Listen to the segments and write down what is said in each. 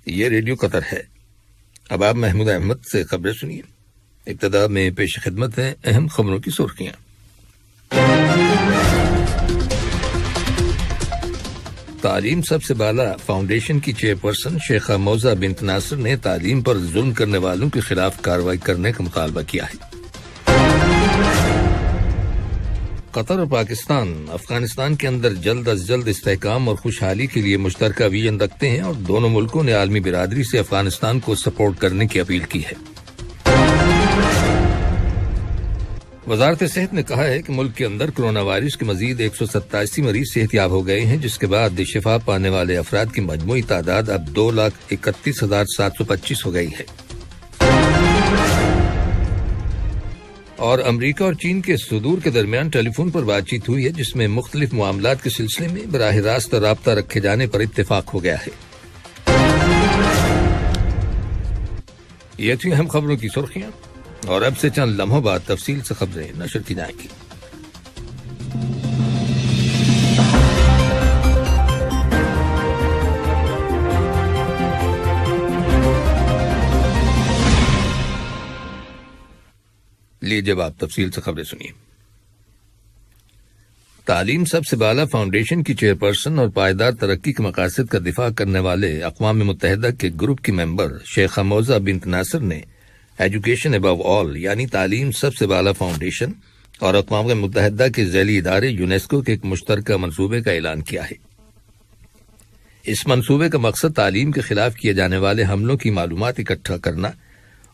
یہ ریڈیو قطر ہے۔ اب آپ محمود احمد سے خبریں سنیے۔ ابتدا میں پیش خدمت ہیں اہم خبروں کی سرخیاں۔ تعلیم سب سے بالا فاؤنڈیشن کی چیئرپرسن شیخہ موزہ بنت ناصر نے تعلیم پر ظلم کرنے والوں کے خلاف کارروائی کرنے کا مطالبہ کیا ہے۔ قطر اور پاکستان افغانستان کے اندر جلد از جلد استحکام اور خوشحالی کے لیے مشترکہ ویژن رکھتے ہیں اور دونوں ملکوں نے عالمی برادری سے افغانستان کو سپورٹ کرنے کی اپیل کی ہے۔ وزارت صحت نے کہا ہے کہ ملک کے اندر کرونا وائرس کے مزید 187 مریض صحت یاب ہو گئے ہیں، جس کے بعد شفا پانے والے افراد کی مجموعی تعداد اب 2,31,725 ہو گئی ہے۔ اور امریکہ اور چین کے صدور کے درمیان ٹیلی فون پر بات چیت ہوئی ہے، جس میں مختلف معاملات کے سلسلے میں براہ راست رابطہ رکھے جانے پر اتفاق ہو گیا ہے۔ یہ تھی اہم خبروں کی سرخیاں، اور اب سے چند لمحوں بعد تفصیل سے خبریں نشر کی جائیں گی۔ لیجیے اب آپ تفصیل سے خبریں سنیے۔ تعلیم سب سے بالا فاؤنڈیشن کی چیئرپرسن اور پائیدار ترقی کے مقاصد کا دفاع کرنے والے اقوام متحدہ کے گروپ کی ممبر شیخہ موزہ بنت ناصر نے ایجوکیشن ابو آل یعنی تعلیم سب سے بالا فاؤنڈیشن اور اقوام متحدہ کے ذیلی ادارے یونیسکو کے ایک مشترکہ منصوبے کا اعلان کیا ہے۔ اس منصوبے کا مقصد تعلیم کے خلاف کیے جانے والے حملوں کی معلومات اکٹھا کرنا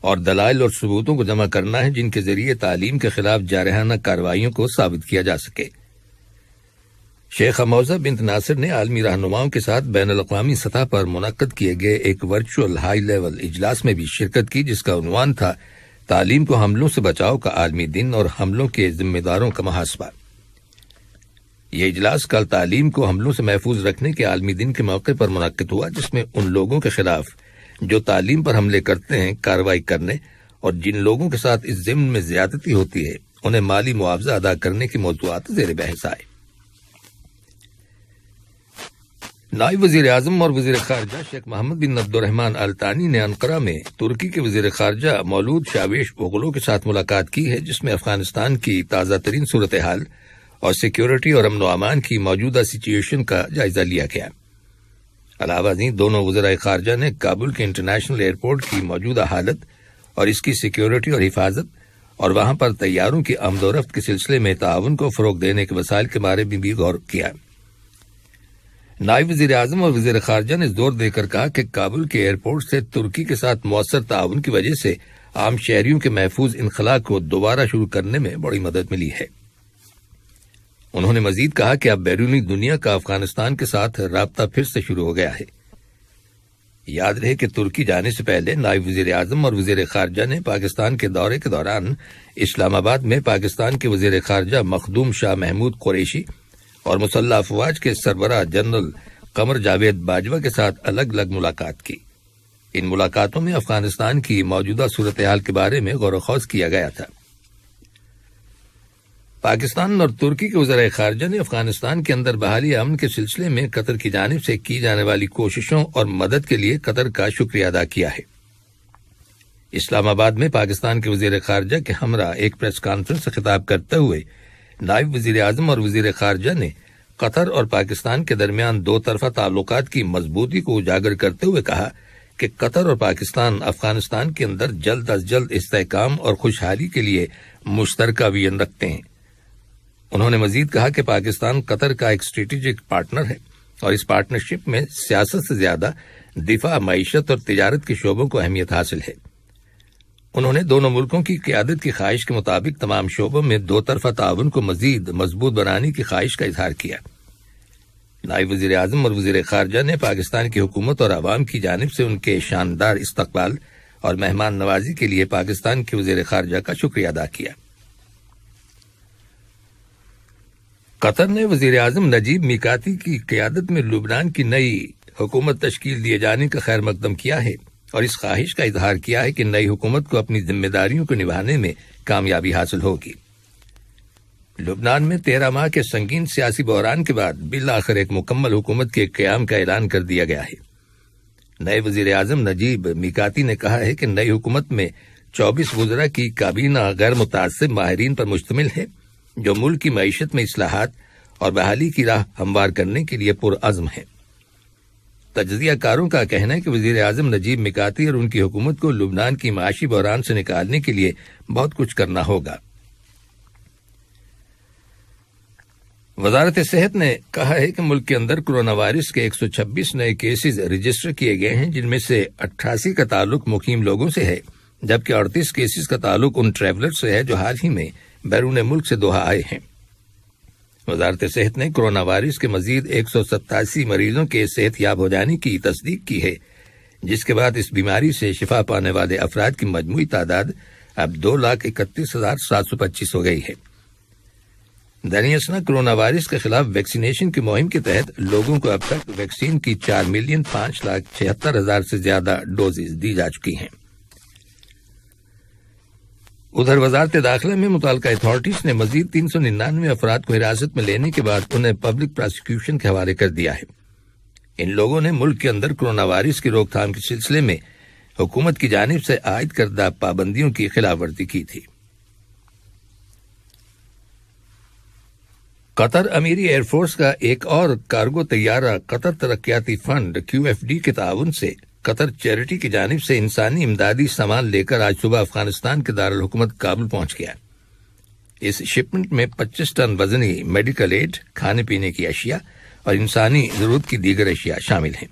اور دلائل اور ثبوتوں کو جمع کرنا ہے، جن کے ذریعے تعلیم کے خلاف جارحانہ کارروائیوں کو ثابت کیا جا سکے۔ شیخہ موزہ بنت ناصر نے عالمی رہنماؤں کے ساتھ بین الاقوامی سطح پر منعقد کیے گئے ایک ورچوئل ہائی لیول اجلاس میں بھی شرکت کی، جس کا عنوان تھا تعلیم کو حملوں سے بچاؤ کا عالمی دن اور حملوں کے ذمہ داروں کا محاسبہ۔ یہ اجلاس کل تعلیم کو حملوں سے محفوظ رکھنے کے عالمی دن کے موقع پر منعقد ہوا، جس میں ان لوگوں کے خلاف جو تعلیم پر حملے کرتے ہیں کارروائی کرنے اور جن لوگوں کے ساتھ اس ضمن میں زیادتی ہوتی ہے انہیں مالی معاوضہ ادا کرنے کے موضوعات زیر بحث آئے۔ نائب وزیر اعظم اور وزیر خارجہ شیخ محمد بن عبد الرحمن آل ثانی نے انقرہ میں ترکی کے وزیر خارجہ مولود چاوش اوغلو کے ساتھ ملاقات کی ہے، جس میں افغانستان کی تازہ ترین صورتحال اور سیکیورٹی اور امن و امان کی موجودہ سچویشن کا جائزہ لیا گیا۔ علاوہ ازیں دونوں وزرائے خارجہ نے کابل کے انٹرنیشنل ایئرپورٹ کی موجودہ حالت اور اس کی سیکیورٹی اور حفاظت اور وہاں پر طیاروں کی آمد و رفت کے سلسلے میں تعاون کو فروغ دینے کے وسائل کے بارے میں بھی غور کیا۔ نائب وزیر اعظم اور وزیر خارجہ نے زور دے کر کہا کہ کابل کے ایئرپورٹ سے ترکی کے ساتھ مؤثر تعاون کی وجہ سے عام شہریوں کے محفوظ انخلاء کو دوبارہ شروع کرنے میں بڑی مدد ملی ہے۔ انہوں نے مزید کہا کہ اب بیرونی دنیا کا افغانستان کے ساتھ رابطہ پھر سے شروع ہو گیا ہے۔ یاد رہے کہ ترکی جانے سے پہلے نائب وزیر اعظم اور وزیر خارجہ نے پاکستان کے دورے کے دوران اسلام آباد میں پاکستان کے وزیر خارجہ مخدوم شاہ محمود قریشی اور مسلح افواج کے سربراہ جنرل قمر جاوید باجوہ کے ساتھ الگ الگ ملاقات کی۔ ان ملاقاتوں میں افغانستان کی موجودہ صورتحال کے بارے میں غور و خوض کیا گیا تھا۔ پاکستان اور ترکی کے وزرائے خارجہ نے افغانستان کے اندر بحالی امن کے سلسلے میں قطر کی جانب سے کی جانے والی کوششوں اور مدد کے لیے قطر کا شکریہ ادا کیا ہے۔ اسلام آباد میں پاکستان کے وزیر خارجہ کے ہمراہ ایک پریس کانفرنس سے خطاب کرتے ہوئے نائب وزیر اعظم اور وزیر خارجہ نے قطر اور پاکستان کے درمیان دو طرفہ تعلقات کی مضبوطی کو اجاگر کرتے ہوئے کہا کہ قطر اور پاکستان افغانستان کے اندر جلد از جلد استحکام اور خوشحالی کے لیے مشترکہ ویژن رکھتے ہیں۔ انہوں نے مزید کہا کہ پاکستان قطر کا ایک اسٹریٹجک پارٹنر ہے اور اس پارٹنرشپ میں سیاست سے زیادہ دفاع، معیشت اور تجارت کے شعبوں کو اہمیت حاصل ہے۔ انہوں نے دونوں ملکوں کی قیادت کی خواہش کے مطابق تمام شعبوں میں دو طرفہ تعاون کو مزید مضبوط بنانے کی خواہش کا اظہار کیا۔ نائب وزیر اعظم اور وزیر خارجہ نے پاکستان کی حکومت اور عوام کی جانب سے ان کے شاندار استقبال اور مہمان نوازی کے لیے پاکستان کے وزیر خارجہ کا شکریہ ادا کیا۔ قطر نے وزیر اعظم نجیب میقاتی کی قیادت میں لبنان کی نئی حکومت تشکیل دیے جانے کا خیر مقدم کیا ہے اور اس خواہش کا اظہار کیا ہے کہ نئی حکومت کو اپنی ذمہ داریوں کو نبھانے میں کامیابی حاصل ہوگی۔ لبنان میں 13 ماہ کے سنگین سیاسی بحران کے بعد بالآخر ایک مکمل حکومت کے قیام کا اعلان کر دیا گیا ہے۔ نئے وزیر اعظم نجیب میقاتی نے کہا ہے کہ نئی حکومت میں 24 وزراء کی کابینہ غیر متعصب ماہرین پر مشتمل ہے جو ملک کی معیشت میں اصلاحات اور بحالی کی راہ ہموار کرنے کے لیے پرعزم ہیں۔ تجزیہ کاروں کا کہنا ہے کہ وزیر اعظم نجیب میقاتی اور ان کی حکومت کو لبنان کی معاشی بحران سے نکالنے کے لیے بہت کچھ کرنا ہوگا۔ وزارت صحت نے کہا ہے کہ ملک کے اندر کرونا وائرس کے 126 نئے کیسز رجسٹر کیے گئے ہیں، جن میں سے 88 کا تعلق مقیم لوگوں سے ہے، جبکہ 38 کیسز کا تعلق ان ٹریولر سے ہے جو حال ہی میں بیرون ملک سے دوحہ آئے ہیں۔ وزارت صحت نے کرونا وائرس کے مزید 187 مریضوں کے صحت یاب ہو جانے کی تصدیق کی ہے، جس کے بعد اس بیماری سے شفا پانے والے افراد کی مجموعی تعداد اب 2,31,725 ہو گئی ہے۔ دنیاسنا کرونا وائرس کے خلاف ویکسینیشن کی مہم کے تحت لوگوں کو اب تک ویکسین کی 4,05,76,000 سے زیادہ ڈوزز دی جا چکی ہیں۔ ادھر وزارت داخلہ میں متعلقہ اتھارٹیز نے مزید 399 افراد کو حراست میں لینے کے بعد انہیں پبلک پراسیکیوشن کے حوالے کر دیا ہے۔ ان لوگوں نے ملک کے اندر کرونا وائرس کی روک تھام کے سلسلے میں حکومت کی جانب سے عائد کردہ پابندیوں کی خلاف ورزی کی تھی۔ قطر امیری ایئر فورس کا ایک اور کارگو طیارہ قطر ترقیاتی فنڈ QFD کے تعاون سے قطر چیریٹی کی جانب سے انسانی امدادی سامان لے کر آج صبح افغانستان کے دارالحکومت کابل پہنچ گیا۔ اس شپمنٹ میں 25 ٹن وزنی میڈیکل ایڈ، کھانے پینے کی اشیاء اور انسانی ضرورت کی دیگر اشیاء شامل ہیں۔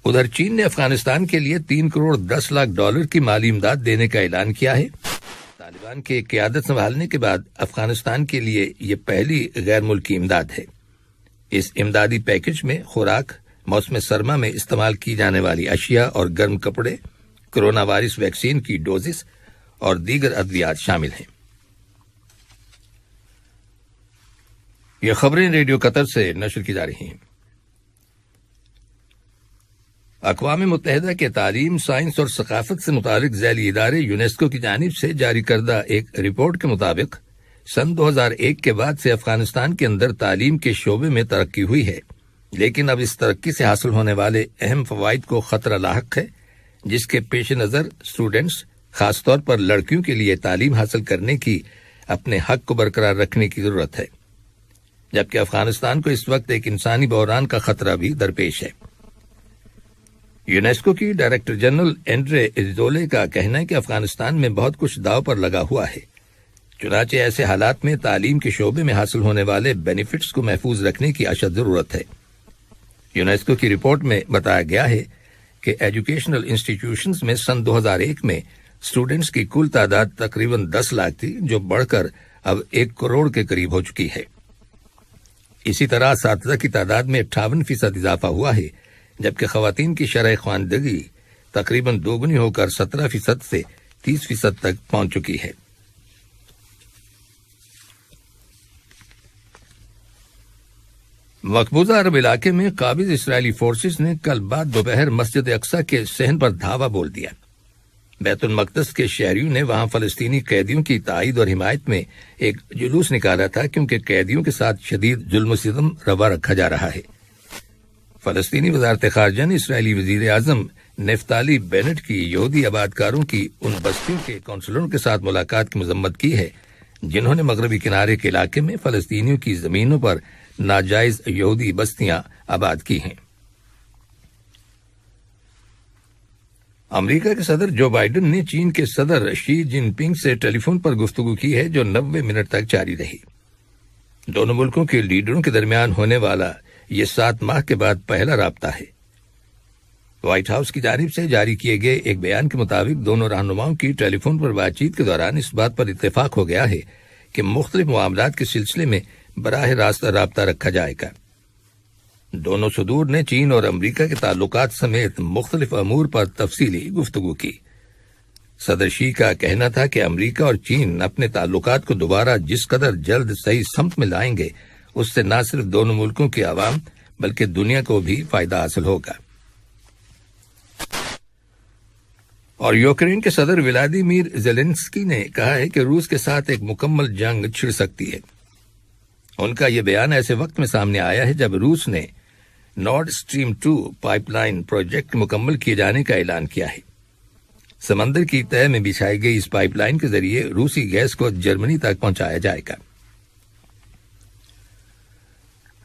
ادھر چین نے افغانستان کے لیے $3.10 کی مالی امداد دینے کا اعلان کیا ہے۔ طالبان کے قیادت سنبھالنے کے بعد افغانستان کے لیے یہ پہلی غیر ملکی امداد ہے۔ اس امدادی پیکج میں خوراک، موسم سرما میں استعمال کی جانے والی اشیاء اور گرم کپڑے، کرونا وائرس ویکسین کی ڈوزز اور دیگر ادویات شامل ہیں۔ یہ خبریں ریڈیو قطر سے نشر کی جا رہی ہیں۔ اقوام متحدہ کے تعلیم، سائنس اور ثقافت سے متعلق ذیلی ادارے یونیسکو کی جانب سے جاری کردہ ایک رپورٹ کے مطابق سن 2001 کے بعد سے افغانستان کے اندر تعلیم کے شعبے میں ترقی ہوئی ہے، لیکن اب اس ترقی سے حاصل ہونے والے اہم فوائد کو خطرہ لاحق ہے، جس کے پیش نظر اسٹوڈنٹس، خاص طور پر لڑکیوں کے لیے تعلیم حاصل کرنے کی اپنے حق کو برقرار رکھنے کی ضرورت ہے، جبکہ افغانستان کو اس وقت ایک انسانی بحران کا خطرہ بھی درپیش ہے۔ یونیسکو کی ڈائریکٹر جنرل اینڈرے ایزولے کا کہنا ہے کہ افغانستان میں بہت کچھ داؤ پر لگا ہوا ہے، چنانچہ ایسے حالات میں تعلیم کے شعبے میں حاصل ہونے والے بینیفٹس کو محفوظ رکھنے کی اشد ضرورت ہے۔ یونیسکو کی رپورٹ میں بتایا گیا ہے کہ ایجوکیشنل انسٹیٹیوشنز میں سن 2001 میں اسٹوڈنٹس کی کل تعداد تقریباً 10 لاکھ تھی، جو بڑھ کر اب 1 کروڑ کے قریب ہو چکی ہے۔ اسی طرح اساتذہ کی تعداد میں 58% اضافہ ہوا ہے، جبکہ خواتین کی شرح خواندگی تقریباً دوگنی ہو کر 17% سے 30% تک پہنچ چکی ہے۔ مقبوضہ عرب علاقے میں قابض اسرائیلی فورسز نے کل بعد دوپہر مسجد اقصی کے صحن پر دھاوا بول دیا۔ بیت المقدس کے شہریوں نے وہاں فلسطینی قیدیوں کی تائید اور حمایت میں ایک جلوس نکالا تھا، کیونکہ قیدیوں کے ساتھ شدید ظلم و ستم روا رکھا جا رہا ہے۔ فلسطینی وزارت خارجہ نے اسرائیلی وزیر اعظم نفتالی بینٹ کی یہودی آبادکاروں کی ان بستیوں کے کونسلروں کے ساتھ ملاقات کی مذمت کی ہے جنہوں نے مغربی کنارے کے علاقے میں فلسطینیوں کی زمینوں پر ناجائز یہودی بستیاں آباد کی ہیں۔ امریکہ کے صدر جو بائیڈن نے چین کے صدر شی جن پنگ سے ٹیلی فون پر گفتگو کی ہے، جو 90 منٹ تک جاری رہی۔ دونوں ملکوں کے لیڈروں کے درمیان ہونے والا یہ 7 ماہ کے بعد پہلا رابطہ ہے۔ وائٹ ہاؤس کی جانب سے جاری کیے گئے ایک بیان کے مطابق دونوں رہنماؤں کی ٹیلی فون پر بات چیت کے دوران اس بات پر اتفاق ہو گیا ہے کہ مختلف معاملات کے سلسلے میں براہ راست رابطہ رکھا جائے گا۔ دونوں صدور نے چین اور امریکہ کے تعلقات سمیت مختلف امور پر تفصیلی گفتگو کی۔ صدر شی کا کہنا تھا کہ امریکہ اور چین اپنے تعلقات کو دوبارہ جس قدر جلد صحیح سمت میں لائیں گے، اس سے نہ صرف دونوں ملکوں کے عوام بلکہ دنیا کو بھی فائدہ حاصل ہوگا۔ اور یوکرین کے صدر ولادیمیر زیلنسکی نے کہا ہے کہ روس کے ساتھ ایک مکمل جنگ چھڑ سکتی ہے۔ ان کا یہ بیان ایسے وقت میں سامنے آیا ہے جب روس نے نارڈ سٹریم 2 پائپ لائن پروجیکٹ مکمل کیے جانے کا اعلان کیا ہے۔ سمندر کی تہہ میں بچھائی گئی اس پائپ لائن کے ذریعے روسی گیس کو جرمنی تک پہنچایا جائے گا۔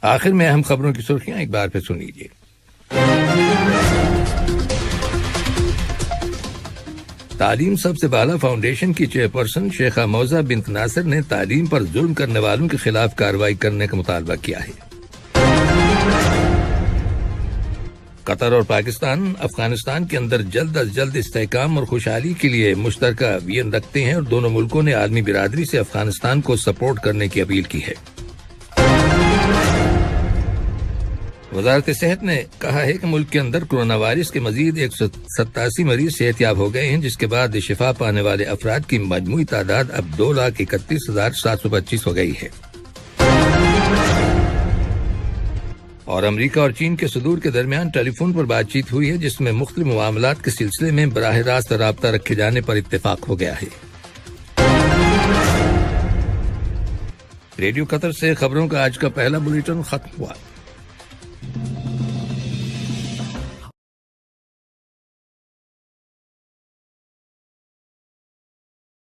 آخر میں اہم خبروں کی سرخیاں ایک بار پھر سن لیجیے۔ تعلیم سب سے بالا فاؤنڈیشن کی چیئرپرسن شیخہ موزہ بنت ناصر نے تعلیم پر ظلم کرنے والوں کے خلاف کارروائی کرنے کا مطالبہ کیا ہے۔ قطر اور پاکستان افغانستان کے اندر جلد از جلد استحکام اور خوشحالی کے لیے مشترکہ وژن رکھتے ہیں اور دونوں ملکوں نے عالمی برادری سے افغانستان کو سپورٹ کرنے کی اپیل کی ہے۔ وزارت صحت نے کہا ہے کہ ملک کے اندر کورونا وائرس کے مزید 187 مریض صحت یاب ہو گئے ہیں، جس کے بعد شفا پانے والے افراد کی مجموعی تعداد اب 2,31,725 ہو گئی ہے۔ اور امریکہ اور چین کے صدور کے درمیان ٹیلی فون پر بات چیت ہوئی ہے، جس میں مختلف معاملات کے سلسلے میں براہ راست رابطہ رکھے جانے پر اتفاق ہو گیا ہے۔ ریڈیو قطر سے خبروں کا آج کا پہلا بلیٹن ختم ہوا۔